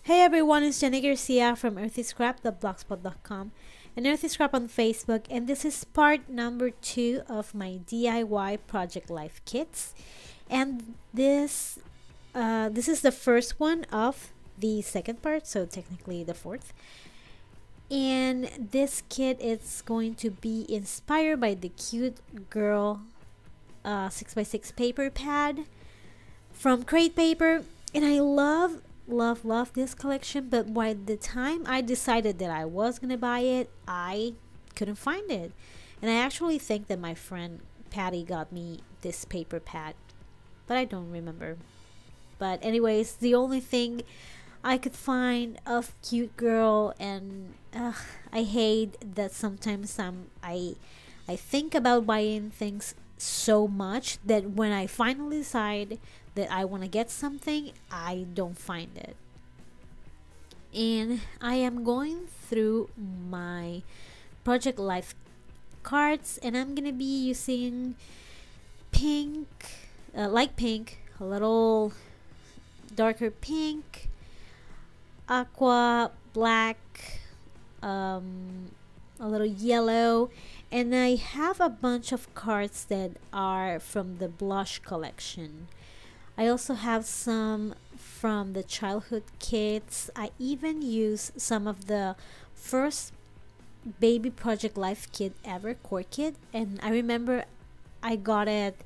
Hey everyone, it's Jenny Garcia from earthyscrap.blogspot.com and Earthy Scrap on Facebook, and this is part number 2 of my DIY Project Life kits. And this is the first one of the second part, so technically the fourth. And this kit is going to be inspired by the cute girl 6x6 paper pad from Crate Paper, and I love this collection, but by the time I decided that I was gonna buy it, I couldn't find it. And I actually think that my friend Patty got me this paper pad, but I don't remember. But anyways, the only thing I could find of cute girl, and I hate that sometimes I think about buying things so much that when I finally decide that I want to get something, I don't find it. And I am going through my Project Life cards, and I'm gonna be using pink, light pink, a little darker pink, aqua, black, a little yellow, and I have a bunch of cards that are from the blush collection. I also have some from the childhood kits. I even use some of the first baby Project Life kit ever, core kit, and I remember I got it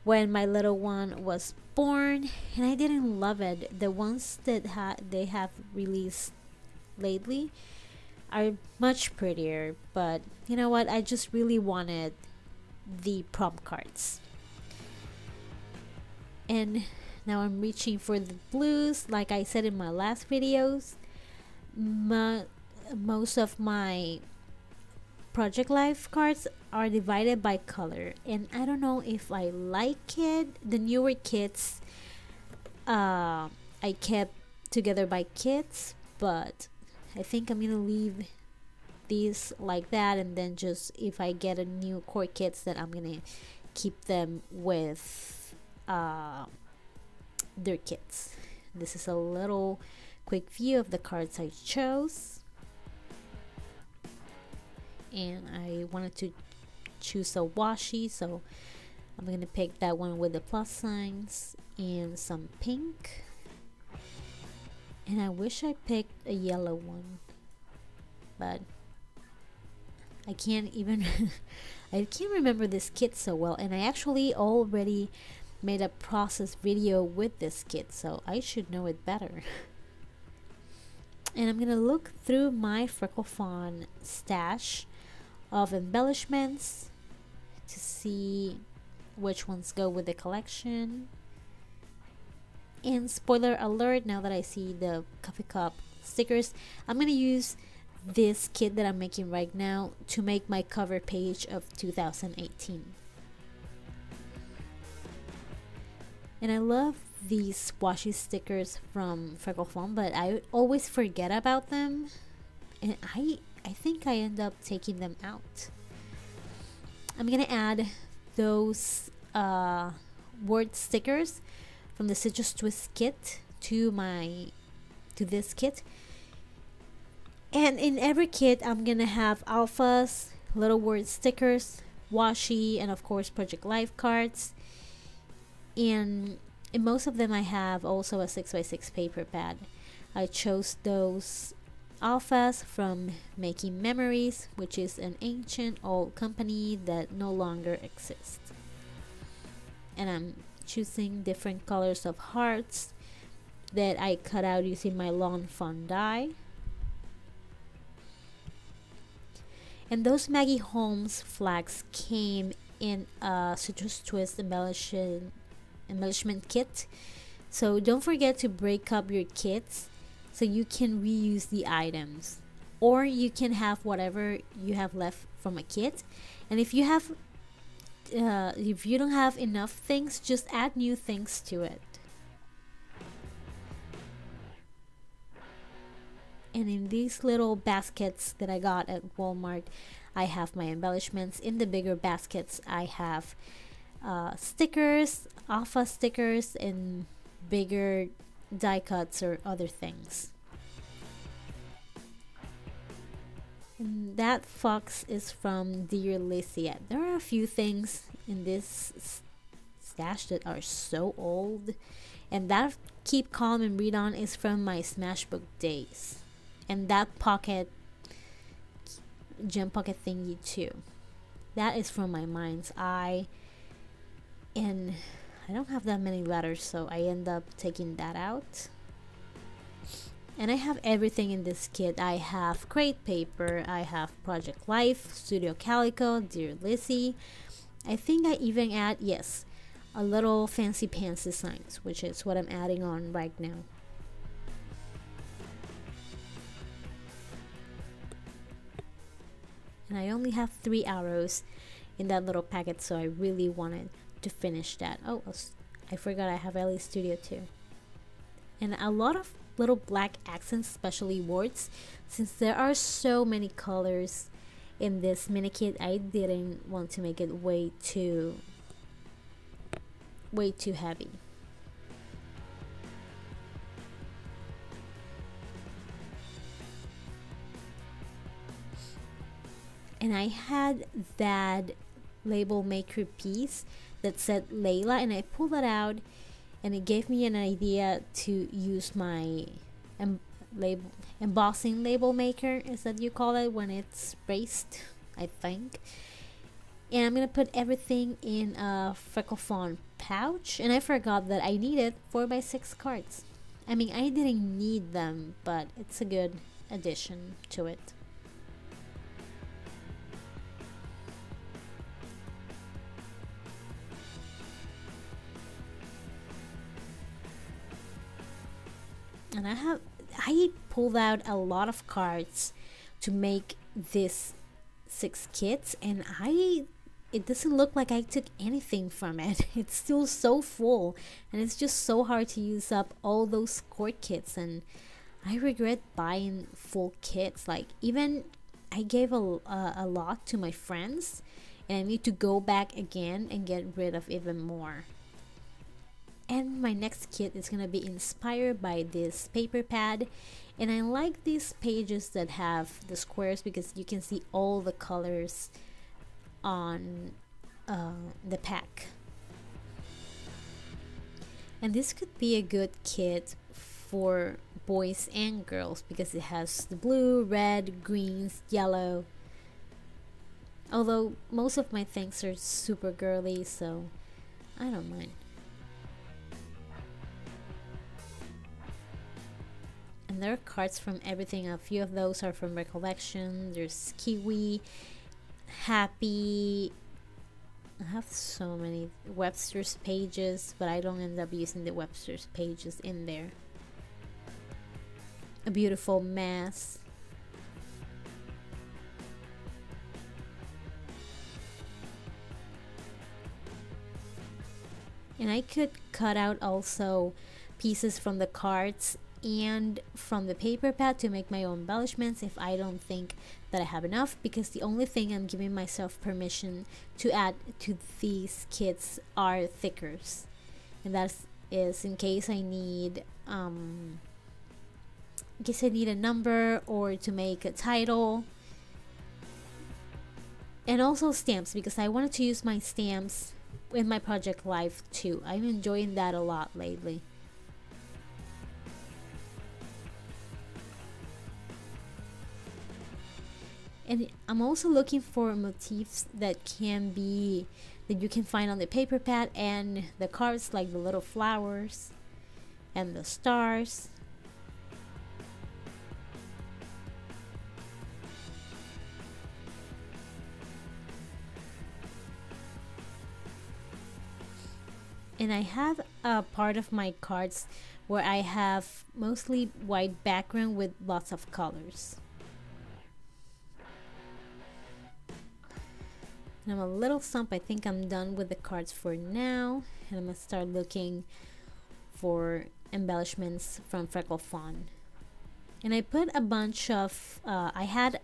when my little one was born, and I didn't love it. The ones that they have released lately are much prettier, but you know what, I just really wanted the prom cards. And now I'm reaching for the blues. Like I said in my last videos, most of my Project Life cards are divided by color, and I don't know if I like it. The newer kits I kept together by kits, but I think I'm gonna leave these like that, and then just if I get a new core kits, that I'm gonna keep them with their kits. This is a little quick view of the cards I chose, and I wanted to choose a washi, so I'm gonna pick that one with the plus signs and some pink, and I wish I picked a yellow one, but I can't even I can't remember this kit so well, and I actually already made a process video with this kit, so I should know it better. And I'm gonna look through my Freckle Fawn stash of embellishments to see which ones go with the collection. And spoiler alert, now that I see the coffee cup stickers, I'm gonna use this kit that I'm making right now to make my cover page of 2018. And I love these washi stickers from Freckle Fawn, but I always forget about them, and I think I end up taking them out. I'm gonna add those word stickers from the Citrus Twist kit to this kit. And in every kit, I'm gonna have alphas, little word stickers, washi, and of course Project Life cards. And in most of them I have also a 6x6 paper pad. I chose those alphas from Making Memories, which is an ancient old company that no longer exists. And I'm choosing different colors of hearts that I cut out using my Lawn Fawn die. And those Maggie Holmes flags came in a Citrus Twist embellishment kit, so don't forget to break up your kits so you can reuse the items, or you can have whatever you have left from a kit, and if you don't have enough things, just add new things to it. And in these little baskets that I got at Walmart, I have my embellishments. In the bigger baskets, I have stickers, alpha stickers, and bigger die cuts or other things. And that fox is from Dear Lizzie. There are a few things in this stash that are so old. And that Keep Calm and Read On is from my Smashbook days. And that pocket, gem pocket thingy too. That is from my Mind's Eye. And I don't have that many letters, so I end up taking that out. And I have everything in this kit. I have Crate Paper, I have Project Life, Studio Calico, Dear Lizzie. I think I even add, yes, a little Fancy Pants designs, which is what I'm adding on right now. And I only have 3 arrows in that little packet, so I really wanted to finish that. Oh, I forgot I have LA Studio too. And a lot of little black accents, especially words. Since there are so many colors in this mini kit, I didn't want to make it way too heavy. And I had that label maker piece that said Layla, and I pulled that out, and it gave me an idea to use my embossing label maker, is that you call it when it's raised, I think. And I'm gonna put everything in a Freckle Fawn pouch, and I forgot that I needed 4x6 cards. I mean, I didn't need them, but it's a good addition to it. And I pulled out a lot of cards to make this 6 kits, and it doesn't look like I took anything from it. It's still so full, and it's just so hard to use up all those cord kits, and I regret buying full kits. Like, even I gave a lot to my friends, and I need to go back again and get rid of even more. And my next kit is gonna be inspired by this paper pad, and I like these pages that have the squares because you can see all the colors on the pack. And this could be a good kit for boys and girls because it has the blue, red, greens, yellow. Although most of my things are super girly, so I don't mind. And there are cards from everything. A few of those are from Recollection. There's Kiwi, Happy. I have so many Webster's pages, but I don't end up using the Webster's pages in there. A Beautiful Mess. And I could cut out also pieces from the cards and from the paper pad to make my own embellishments if I don't think that I have enough, because the only thing I'm giving myself permission to add to these kits are thickers, and that is in case I need a number or to make a title, and also stamps because I wanted to use my stamps in my Project Life too. I'm enjoying that a lot lately. And I'm also looking for motifs that you can find on the paper pad and the cards, like the little flowers and the stars. And I have a part of my cards where I have mostly white background with lots of colors. And I'm a little stumped. I think I'm done with the cards for now, and I'm gonna start looking for embellishments from Freckle Fawn. And I put a bunch of I had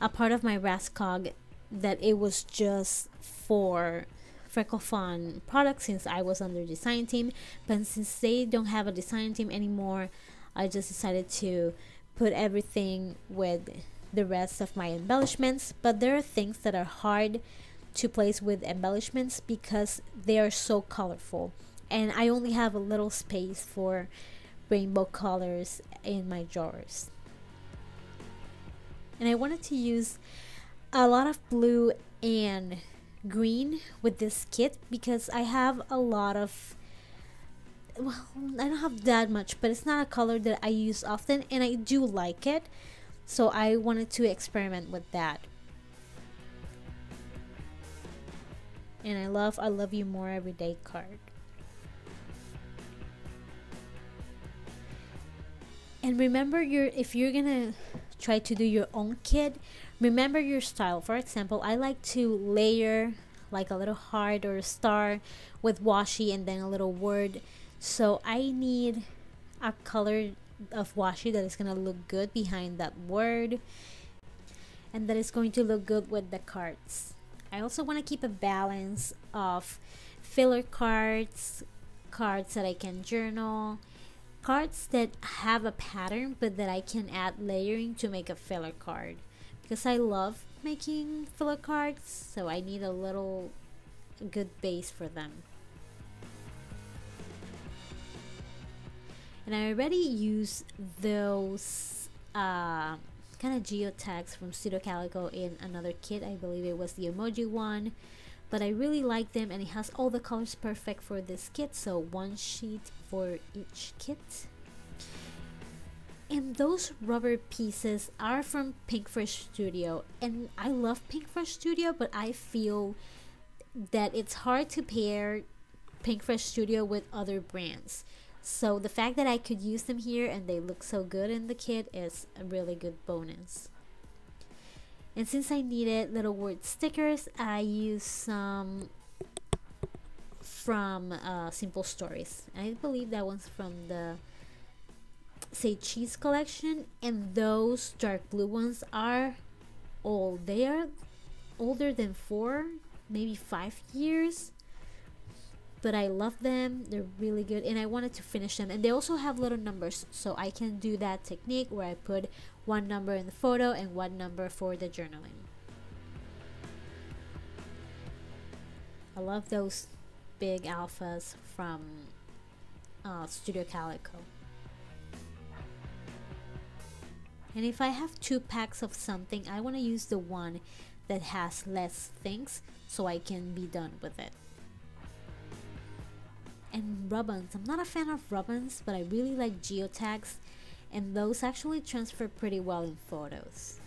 a part of my Rascog that it was just for Freckle Fawn products since I was on their design team, but since they don't have a design team anymore, I just decided to put everything with the rest of my embellishments, but there are things that are hard to place with embellishments because they are so colorful, and I only have a little space for rainbow colors in my drawers. And I wanted to use a lot of blue and green with this kit because I have a lot of, well, I don't have that much, but it's not a color that I use often and I do like it, so I wanted to experiment with that. And I love you more everyday card. And remember, if you're gonna try to do your own kit, remember your style. For example, I like to layer like a little heart or a star with washi and then a little word. So I need a color of washi that is gonna look good behind that word and that is going to look good with the cards. I also want to keep a balance of filler cards, cards that I can journal, cards that have a pattern but that I can add layering to make a filler card, because I love making filler cards, so I need a little good base for them. And I already used those kind of geotags from Studio Calico in another kit. I believe it was the emoji one, but I really like them and it has all the colors perfect for this kit, so one sheet for each kit. And those rubber pieces are from Pinkfresh Studio, and I love Pinkfresh Studio, but I feel that it's hard to pair Pinkfresh Studio with other brands. So the fact that I could use them here and they look so good in the kit is a really good bonus. And since I needed little word stickers, I used some from Simple Stories. I believe that one's from the Say Cheese collection, and those dark blue ones are old. They are older than 4, maybe 5 years. But I love them, they're really good, and I wanted to finish them. And they also have little numbers, so I can do that technique where I put one number in the photo and one number for the journaling. I love those big alphas from Studio Calico. And if I have 2 packs of something, I want to use the one that has less things so I can be done with it. And ribbons, I'm not a fan of ribbons, but I really like geotags, and those actually transfer pretty well in photos.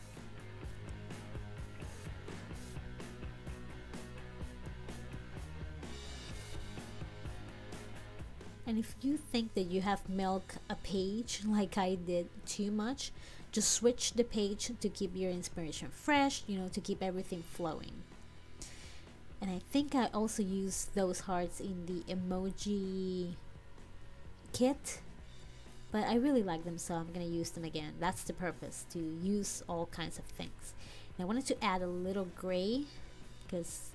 And if you think that you have milked a page like I did too much, just switch the page to keep your inspiration fresh, you know, to keep everything flowing. And I think I also used those hearts in the emoji kit, but I really like them, so I'm gonna use them again. That's the purpose, to use all kinds of things. And I wanted to add a little gray because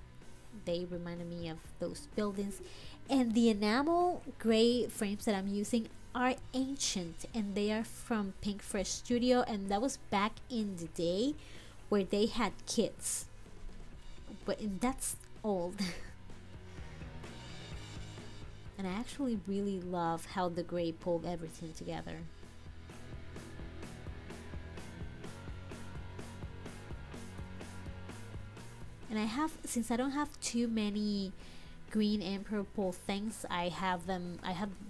they reminded me of those buildings. And the enamel gray frames that I'm using are ancient, and they are from Pinkfresh Studio, and that was back in the day where they had kits, but that's old. And I actually really love how the gray pulled everything together. And I have, since I don't have too many green and purple things, I have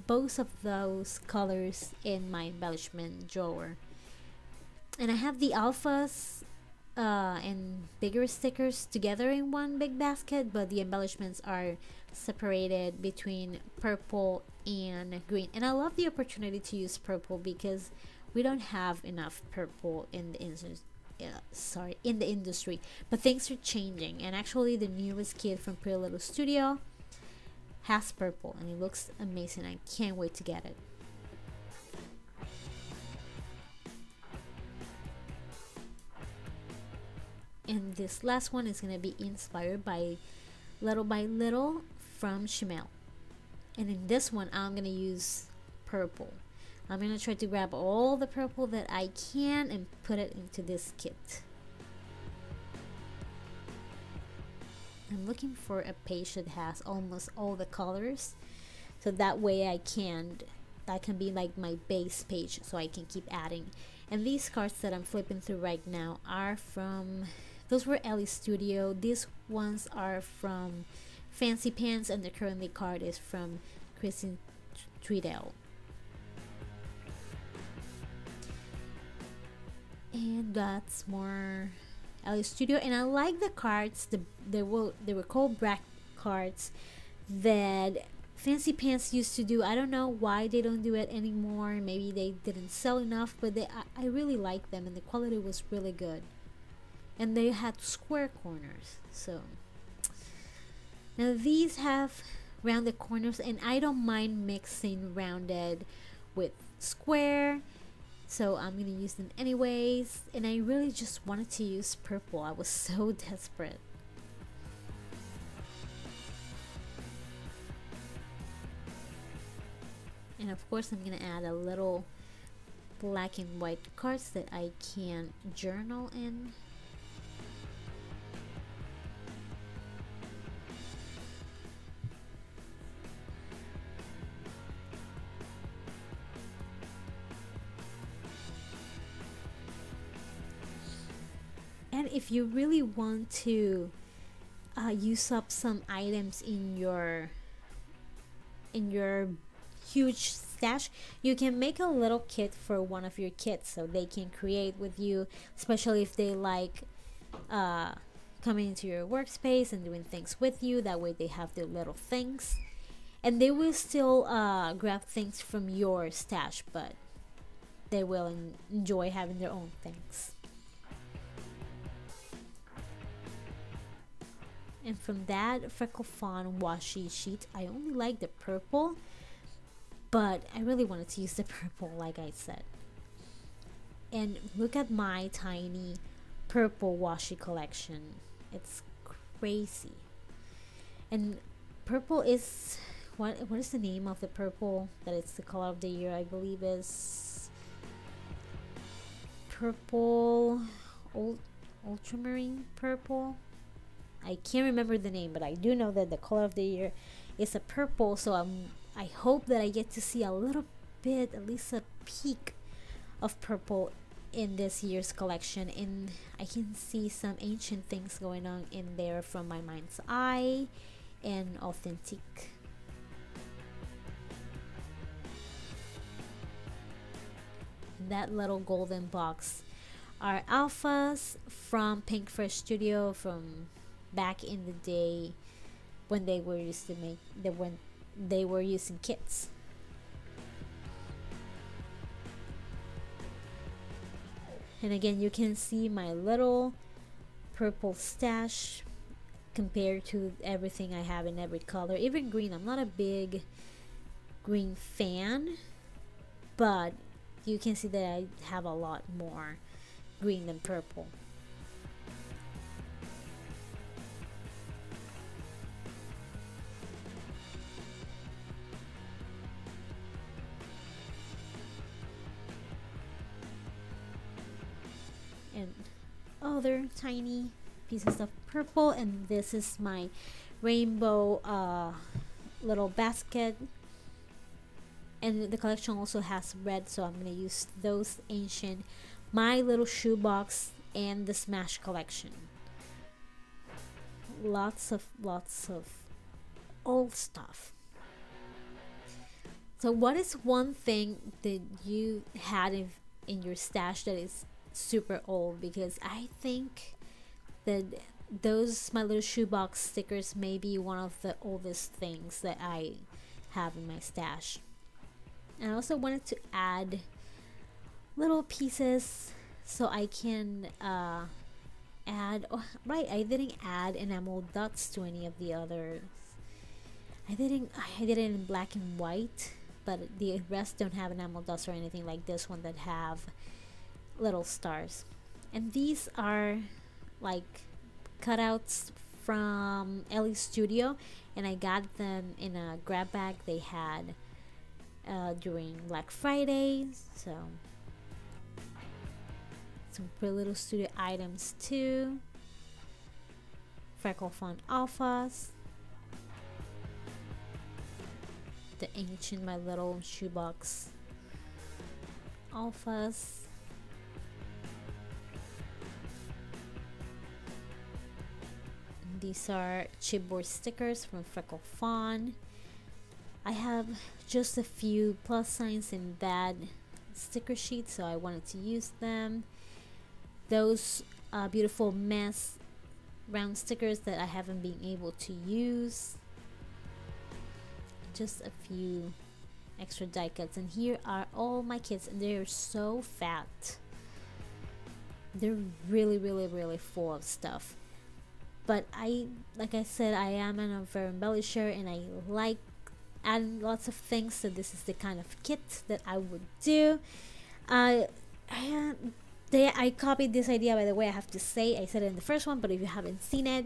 both of those colors in my embellishment drawer. And I have the alphas and bigger stickers together in one big basket, but the embellishments are separated between purple and green. And I love the opportunity to use purple because we don't have enough purple in the industry, but things are changing. And actually the newest kit from Pretty Little Studio has purple and it looks amazing. I can't wait to get it. And this last one is going to be inspired by Little from Shimel. And in this one I'm going to use purple. I'm gonna try to grab all the purple that I can and put it into this kit. I'm looking for a page that has almost all the colors, so that way that can be like my base page, so I can keep adding. And these cards that I'm flipping through right now are from, those were Ellie Studio. These ones are from Fancy Pants, and the currently card is from Kristen Tweedale. And that's more Ellie Studio. And I like the cards. They were called black cards that Fancy Pants used to do. I don't know why they don't do it anymore. Maybe they didn't sell enough, but I really like them, and the quality was really good. And they had square corners. So now these have rounded corners, and I don't mind mixing rounded with square, so I'm gonna use them anyways. And I really just wanted to use purple. I was so desperate. And of course I'm gonna add a little black and white cards that I can journal in. And if you really want to use up some items in your huge stash, you can make a little kit for one of your kids, so they can create with you, especially if they like coming into your workspace and doing things with you. That way they have their little things, and they will still grab things from your stash, but they will enjoy having their own things. And from that Freckle Fawn washi sheet, I only like the purple, but I really wanted to use the purple, like I said. And look at my tiny purple washi collection. It's crazy. And purple is, what is the name of the purple that it's the color of the year? I believe is purple, ultramarine purple. I can't remember the name, but I do know that the color of the year is a purple, so I hope that I get to see a little bit, at least a peek of purple in this year's collection. And I can see some ancient things going on in there from My Mind's Eye and Authentic. That little golden box are alphas from Pink Fresh Studio from back in the day when they were used to make when they were using kits. And again, you can see my little purple stash compared to everything I have in every color, even green. I'm not a big green fan, but you can see that I have a lot more green than purple. And other tiny pieces of purple, and this is my rainbow little basket, and the collection also has red, so I'm gonna use those ancient, my little shoebox, and the Smash collection. Lots of old stuff. So what is one thing that you had in your stash that is super old? Because I think that those My Little Shoebox stickers may be one of the oldest things that I have in my stash. And I also wanted to add little pieces so I can add, oh, right, I didn't add enamel dots to any of the others. I did it in black and white, but the rest don't have enamel dots or anything like this one that have little stars. And these are like cutouts from Ellie Studio, and I got them in a grab bag. They had during Black Friday. So some pretty little studio items too. Freckle Fun Alphas. The ancient My Little Shoebox Alphas. These are chipboard stickers from Freckle Fun. I have just a few plus signs in that sticker sheet, so I wanted to use them. Those beautiful mess round stickers that I haven't been able to use. Just a few extra die cuts, and here are all my kits, and they're so fat. They're really full of stuff. But like I said, I am an over embellisher, and I like adding lots of things, so this is the kind of kit that I would do. I copied this idea, by the way, I have to say. I said it in the first one, but if you haven't seen it,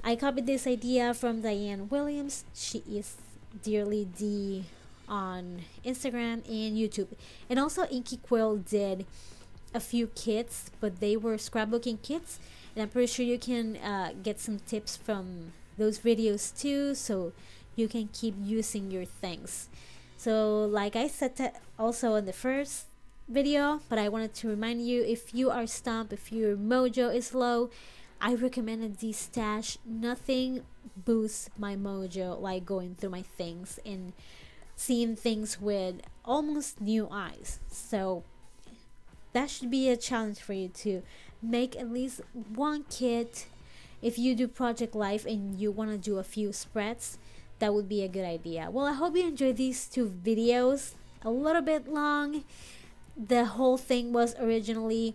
I copied this idea from Diane Williams. She is Dearly D on Instagram and YouTube. And also Inky Quill did a few kits, but they were scrapbooking kits, and I'm pretty sure you can get some tips from those videos too, so you can keep using your things. So like I said that also in the first video, but I wanted to remind you, if you are stumped, if your mojo is low, I recommend a de-stash. Nothing boosts my mojo like going through my things and seeing things with almost new eyes. So that should be a challenge for you to make at least one kit. If you do Project Life and you want to do a few spreads, that would be a good idea. Well, I hope you enjoyed these two videos. A little bit long. The whole thing was originally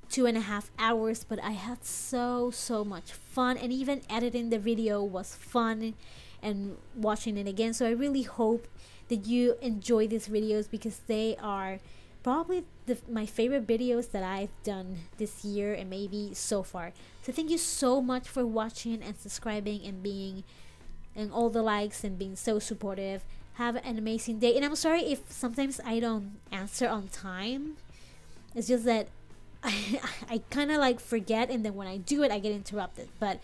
2.5 hours, but I had so much fun, and even editing the video was fun and watching it again. So I really hope that you enjoy these videos, because they are probably my favorite videos that I've done this year and maybe so far. So thank you so much for watching and subscribing and all the likes and being so supportive. Have an amazing day, and I'm sorry if sometimes I don't answer on time. It's just that I kind of like forget, and then when I do it I get interrupted, but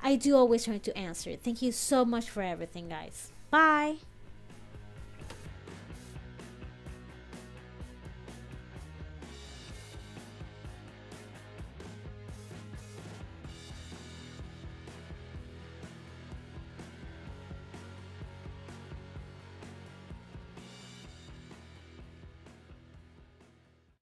I do always try to answer. Thank you so much for everything, guys. Bye.